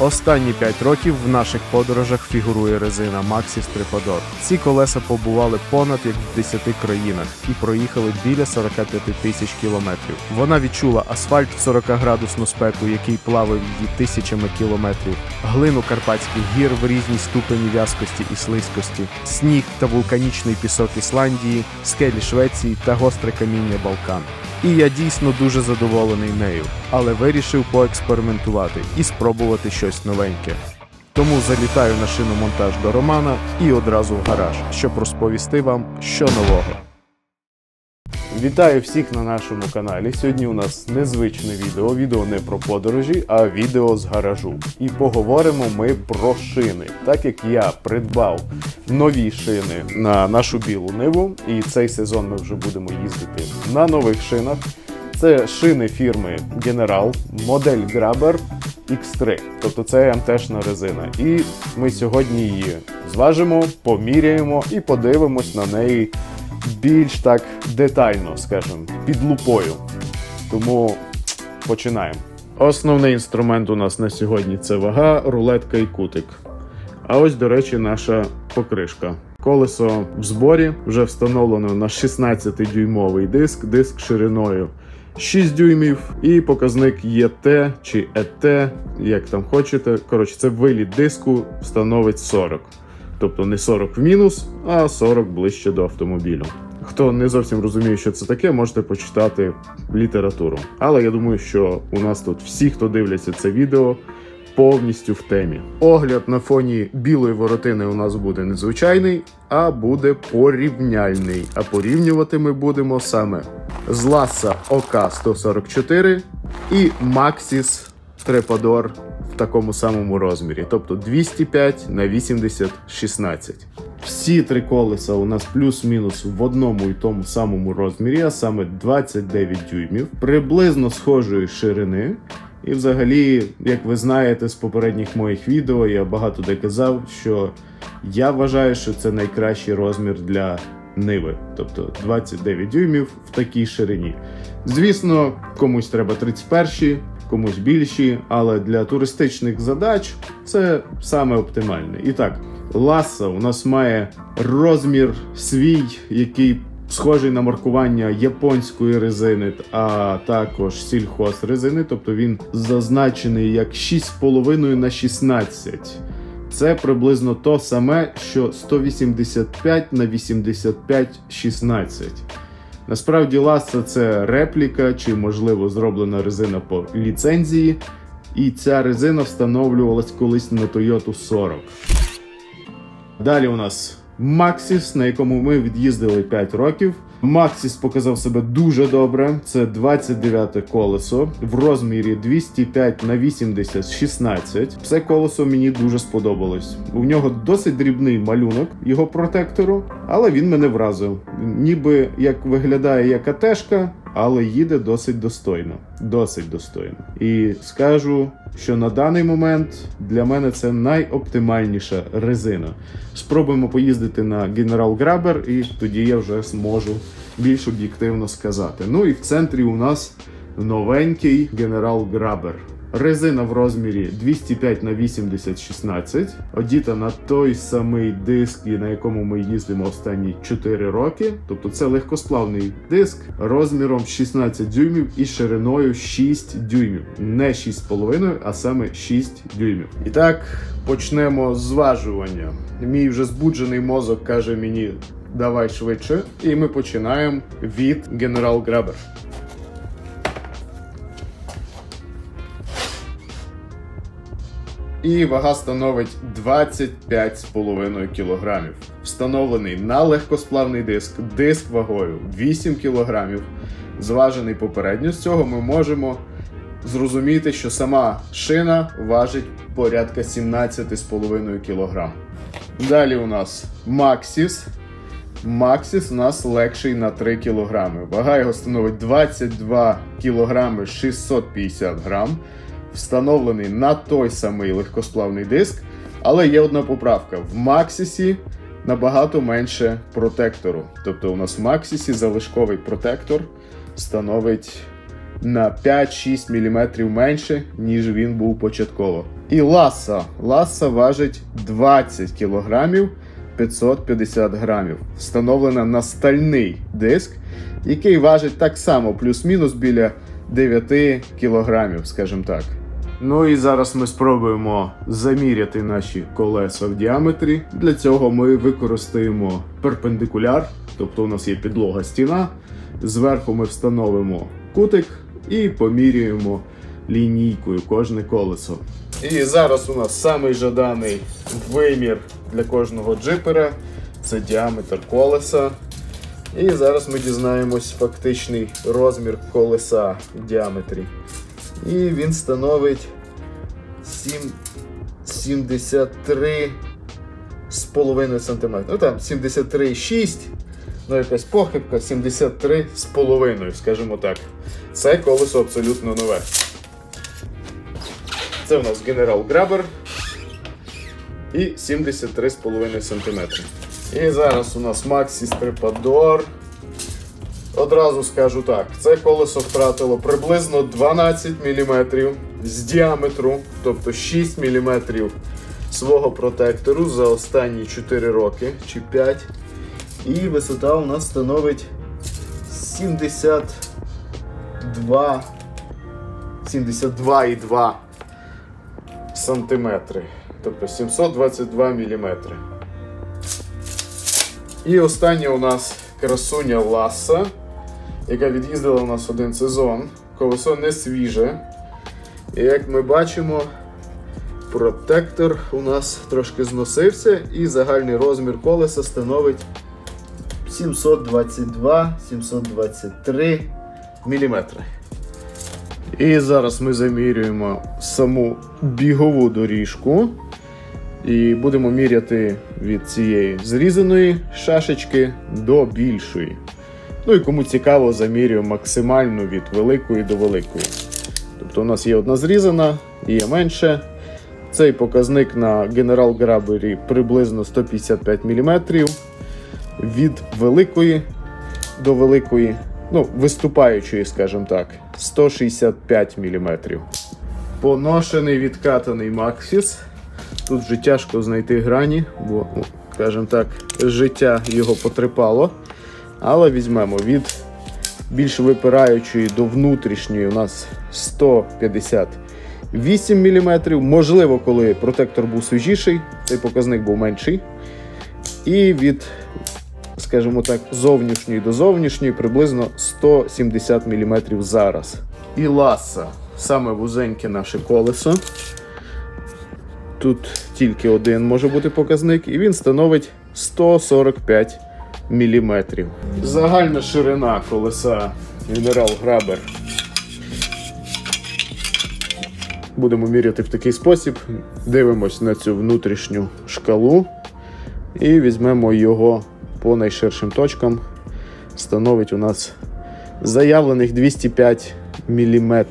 Останні 5 років в наших подорожах фігурує резина Maxxis Tripodor. Ці колеса побували понад як в 10 країнах і проїхали біля 45 тисяч кілометрів. Вона відчула асфальт в 40-градусну спеку, який плавив її тисячами кілометрів, глину Карпатських гір в різній ступені в'язкості і слизькості, сніг та вулканічний пісок Ісландії, скелі Швеції та гостре каміння Балкан. І я дійсно дуже задоволений нею, але вирішив поекспериментувати і спробувати щось новеньке. Тому залітаю на шиномонтаж до Романа і одразу в гараж, щоб розповісти вам, що нового. Вітаю всіх на нашому каналі. Сьогодні у нас незвичне відео. Відео не про подорожі, а відео з гаражу. І поговоримо ми про шини. Так як я придбав нові шини на нашу білу Ниву, і цей сезон ми вже будемо їздити на нових шинах. Це шини фірми General, модель Grabber X3. Тобто це МТ-шна резина. І ми сьогодні її зважимо, поміряємо і подивимось на неї більш так детально, скажімо, під лупою. Тому починаємо. Основний інструмент у нас на сьогодні – це вага, рулетка і кутик. А ось, до речі, наша покришка. Колесо в зборі, вже встановлено на 16-дюймовий диск, диск шириною 6 дюймів і показник ЕТ чи ЕТ, як там хочете. Коротше, це виліт диску становить 40. Тобто не 40 в мінус, а 40 ближче до автомобілю. Хто не зовсім розуміє, що це таке, можете почитати літературу. Але я думаю, що у нас тут всі, хто дивляться це відео, повністю в темі. Огляд на фоні білої воротини у нас буде незвичайний, а буде порівняльний. А порівнювати ми будемо саме з Lassa OK144 і Maxxis Tripodor в такому самому розмірі, тобто 205 на 80 16. Всі три колеса у нас плюс-мінус в одному і тому самому розмірі, а саме 29 дюймів, приблизно схожої ширини. І взагалі, як ви знаєте з попередніх моїх відео, я багато де казав, що я вважаю, що це найкращий розмір для Ниви. Тобто 29 дюймів в такій ширині. Звісно, комусь треба 31, комусь більші, але для туристичних задач це саме оптимальне. І так, Lassa у нас має розмір свій, який схожий на маркування японської резини, а також сільхозрезини, тобто він зазначений як 6,5 на 16. Це приблизно то саме, що 185 на 85 16. Насправді Lassa це репліка, чи можливо зроблена резина по ліцензії, і ця резина встановлювалась колись на Toyota 40. Далі у нас Maxxis, на якому ми від'їздили 5 років. Maxxis показав себе дуже добре. Це 29-те колесо в розмірі 205 на 80 16. Це колесо мені дуже сподобалось. У нього досить дрібний малюнок його протектору, але він мене вразив. Ніби як виглядає як АТ-шка, але їде досить достойно. Досить достойно. І скажу, що на даний момент для мене це найоптимальніша резина. Спробуємо поїздити на General Grabber, і тоді я вже зможу більш об'єктивно сказати. Ну і в центрі у нас новенький General Grabber. Резина в розмірі 205 на 80 16, одіта на той самий диск, на якому ми їздимо останні 4 роки. Тобто це легкосплавний диск розміром 16 дюймів і шириною 6 дюймів. Не 6,5, а саме 6 дюймів. І так, почнемо з зважування. Мій вже збуджений мозок каже мені, давай швидше. І ми починаємо від General Grabber. І вага становить 25,5 кг. Встановлений на легкосплавний диск, диск вагою 8 кг. Зважений попередньо. З цього ми можемо зрозуміти, що сама шина важить порядка 17,5 кг. Далі у нас Maxxis. Maxxis у нас легший на 3 кг. Вага його становить 22 кг 650 г. Встановлений на той самий легкосплавний диск, але є одна поправка. В Maxxis набагато менше протектору. Тобто у нас в Maxxis залишковий протектор становить на 5-6 мм менше, ніж він був початково. І ласа. Ласа важить 20 кг 550 грамів. Встановлена на стальний диск, який важить так само плюс-мінус біля 9 кг, скажімо так. Ну і зараз ми спробуємо заміряти наші колеса в діаметрі. Для цього ми використаємо перпендикуляр, тобто у нас є підлога стіна. Зверху ми встановимо кутик і поміряємо лінійкою кожне колесо. І зараз у нас самий жаданий вимір для кожного джипера – це діаметр колеса. І зараз ми дізнаємось фактичний розмір колеса в діаметрі. І він становить 73,5 см. Ну там 73,6, ну якась похибка, 73,5, скажімо так. Це колесо абсолютно нове. Це у нас General Grabber і 73,5 см. І зараз у нас Maxxis Trepador. Одразу скажу так, це колесо втратило приблизно 12 мм з діаметру, тобто 6 мм свого протектору за останні 4 роки чи 5. І висота у нас становить 72,2 см, тобто 722 мм. І остання у нас красуня Ласа, яка від'їздила у нас один сезон. Колесо не свіже. І як ми бачимо, протектор у нас трошки зносився і загальний розмір колеса становить 722-723 мм. І зараз ми замірюємо саму бігову доріжку. І будемо міряти від цієї зрізаної шашечки до більшої. Ну і кому цікаво, замірюємо максимально від великої до великої. Тобто у нас є одна зрізана, є менше. Цей показник на General Grabber приблизно 155 мм. Від великої до великої, ну, виступаючої, скажімо так, 165 мм. Поношений відкатаний Maxxis. Тут вже тяжко знайти грані, бо, скажімо так, життя його потрепало. Але візьмемо від більш випираючої до внутрішньої у нас 158 мм. Можливо, коли протектор був свіжіший, цей показник був менший. І від, скажімо так, зовнішньої до зовнішньої приблизно 170 мм зараз. І Ласа, саме вузеньке наше колесо. Тут тільки один може бути показник, і він становить 145 мм. Загальна ширина колеса General Grabber будемо міряти в такий спосіб. Дивимось на цю внутрішню шкалу і візьмемо його по найширшим точкам. Становить у нас заявлених 205 мм.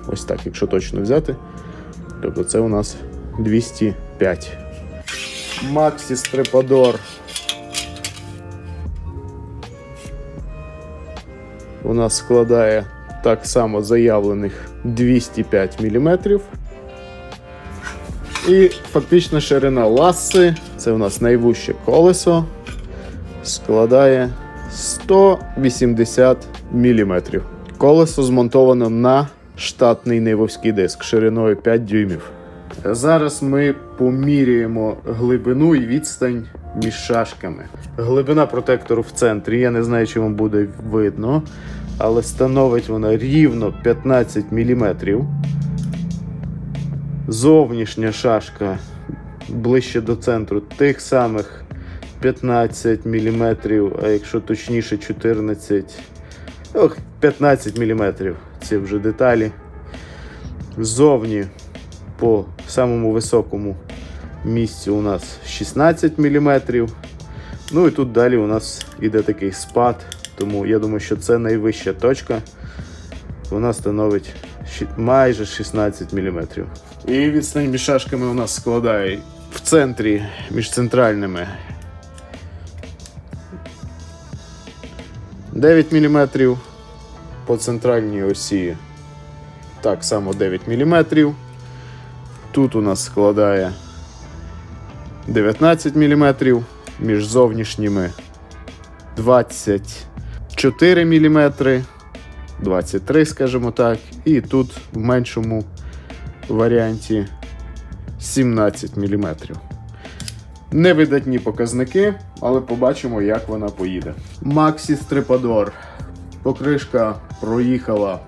Ось так, якщо точно взяти. Тобто це у нас 205. Maxxis Trepador у нас складає так само заявлених 205 мм. І фактична ширина Ласи, це у нас найвужче колесо, складає 180 мм. Колесо змонтовано на штатний нивовський диск шириною 5 дюймів. Зараз ми поміряємо глибину і відстань між шашками. Глибина протектору в центрі, я не знаю, чи вам буде видно, але становить вона рівно 15 мм. Зовнішня шашка ближче до центру тих самих 15 мм, а якщо точніше 15 мм. Це вже деталі. Ззовні по самому високому місці у нас 16 мм. Ну і тут далі у нас іде такий спад, тому я думаю, що це найвища точка. Вона становить майже 16 мм. І відстань між шашками у нас складає в центрі між центральними 9 мм, по центральній осі так само 9 мм. Тут у нас складає 19 мм, між зовнішніми 24 мм, 23, скажімо так, і тут в меншому варіанті 17 мм. Невидатні показники, але побачимо, як вона поїде. Maxxis Trepador. Покришка проїхала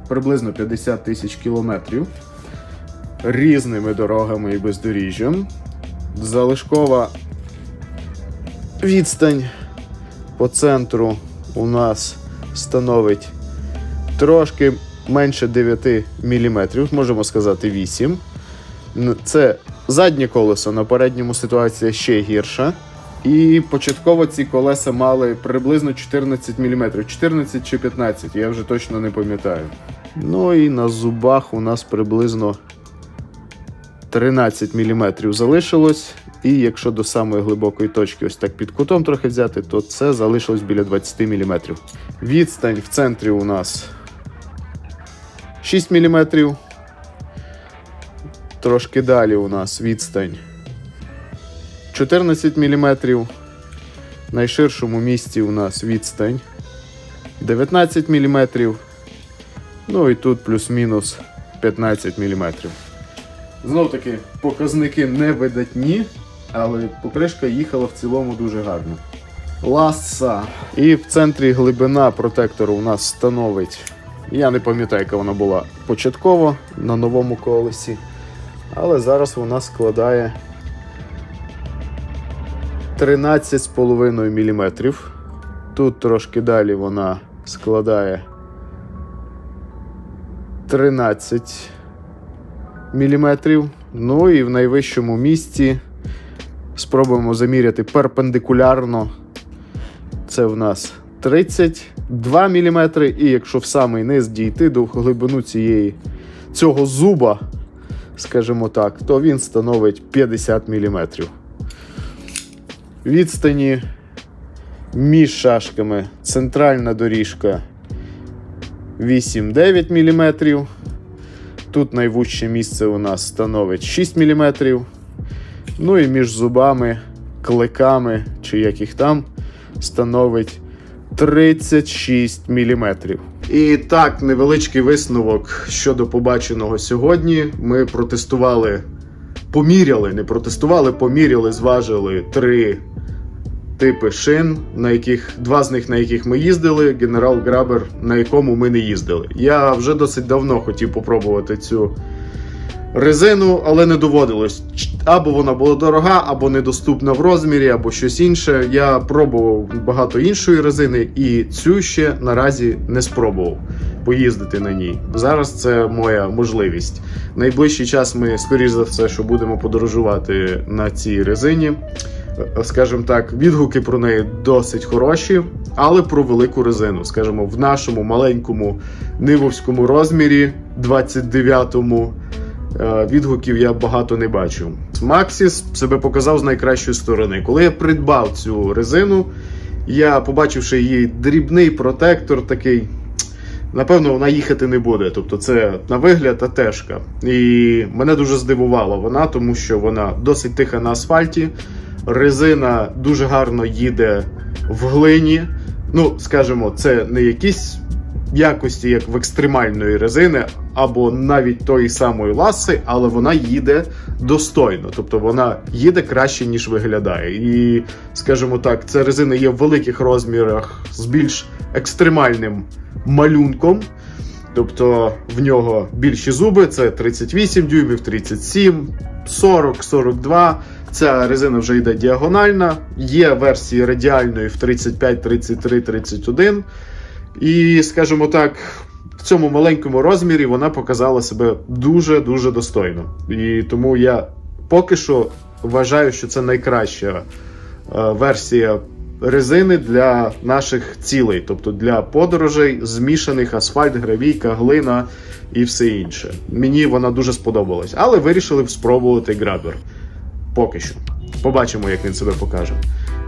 приблизно 50 тисяч кілометрів різними дорогами і бездоріжжям. Залишкова відстань по центру у нас становить трошки менше 9 мм, можемо сказати 8. Це заднє колесо, на передньому ситуація ще гірша. І початково ці колеса мали приблизно 14 мм, 14 чи 15, я вже точно не пам'ятаю. Ну і на зубах у нас приблизно 13 мм залишилось. І якщо до самої глибокої точки ось так під кутом трохи взяти, то це залишилось біля 20 мм. Відстань в центрі у нас 6 мм. Трошки далі у нас відстань 14 мм. В найширшому місці у нас відстань 19 мм. Ну і тут плюс-мінус 15 мм. Знов таки, показники не видатні, але покришка їхала в цілому дуже гарно. Ласа. І в центрі глибина протектору у нас становить, я не пам'ятаю, яка вона була початково на новому колесі, але зараз вона складає 13,5 мм. Тут трошки далі вона складає 13 мм. Ну і в найвищому місці спробуємо заміряти перпендикулярно. Це в нас 32 мм. І якщо в самий низ дійти до глибину цього зуба, скажімо так, то він становить 50 мм. Відстані між шашками центральна доріжка 8-9 мм. Тут найвужче місце у нас становить 6 мм. Ну і між зубами, кликами, чи як їх там, становить 36 мм. І так, невеличкий висновок щодо побаченого сьогодні. Ми протестували, поміряли, зважили 3 типи шин, два з них на яких ми їздили, General Grabber, на якому ми не їздили. Я вже досить давно хотів попробувати цю резину, але не доводилось. Або вона була дорога, або недоступна в розмірі, або щось інше. Я пробував багато іншої резини і цю ще наразі не спробував поїздити на ній. Зараз це моя можливість. Найближчий час ми, скоріш за все, що будемо подорожувати на цій резині. Скажімо так, відгуки про неї досить хороші, але про велику резину, скажімо, в нашому маленькому нивовському розмірі, 29-му, відгуків я багато не бачу. Maxxis себе показав з найкращої сторони. Коли я придбав цю резину, я, побачивши її дрібний протектор такий, напевно, вона їхати не буде. Тобто це на вигляд АТшка. І мене дуже здивувала вона, тому що вона досить тиха на асфальті. Резина дуже гарно їде в глині. Ну, скажімо, це не якісь якості, як в екстремальної резини, або навіть тої самої ласи, але вона їде достойно. Тобто вона їде краще, ніж виглядає. І, скажімо так, ця резина є в великих розмірах з більш екстремальним малюнком. Тобто в нього більші зуби, це 38 дюймів, 37, 40, 42. Ця резина вже йде діагональна. Є версії радіальної в 35, 33, 31. І, скажімо так, в цьому маленькому розмірі вона показала себе дуже-дуже достойно. І тому я поки що вважаю, що це найкраща версія резини для наших цілей. Тобто для подорожей, змішаних асфальт, гравійка, глина і все інше. Мені вона дуже сподобалась. Але вирішили спробувати Grabber. Поки що. Побачимо, як він себе покаже.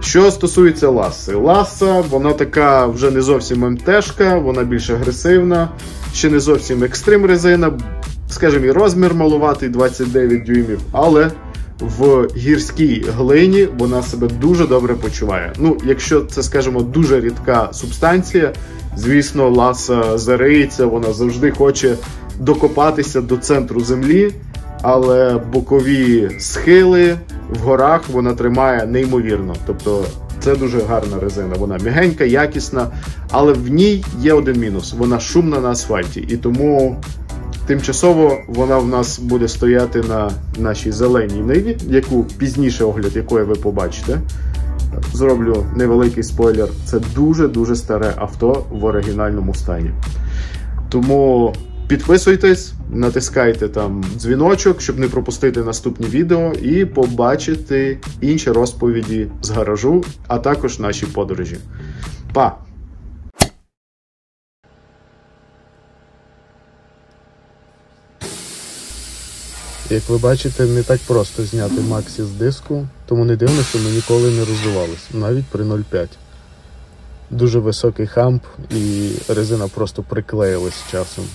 Що стосується Ласи. Ласа, вона така вже не зовсім МТшка, вона більш агресивна, ще не зовсім екстрим резина, скажімо, і розмір малуватий 29 дюймів, але в гірській глині вона себе дуже добре почуває. Ну, якщо це, скажімо, дуже рідка субстанція, звісно, Ласа зариється, вона завжди хоче докопатися до центру землі, але бокові схили в горах вона тримає неймовірно. Тобто це дуже гарна резина, вона м'ягенька, якісна, але в ній є один мінус – вона шумна на асфальті, і тому тимчасово вона в нас буде стояти на нашій зеленій ниві, яку пізніше огляд якої ви побачите. Зроблю невеликий спойлер, це дуже-дуже старе авто в оригінальному стані. Тому підписуйтесь, натискайте там дзвіночок, щоб не пропустити наступні відео і побачити інші розповіді з гаражу, а також наші подорожі. Па! Як ви бачите, не так просто зняти Максі з диску, тому не дивно, що ми ніколи не розвивалися, навіть при 0,5. Дуже високий хамп і резина просто приклеїлась з часом.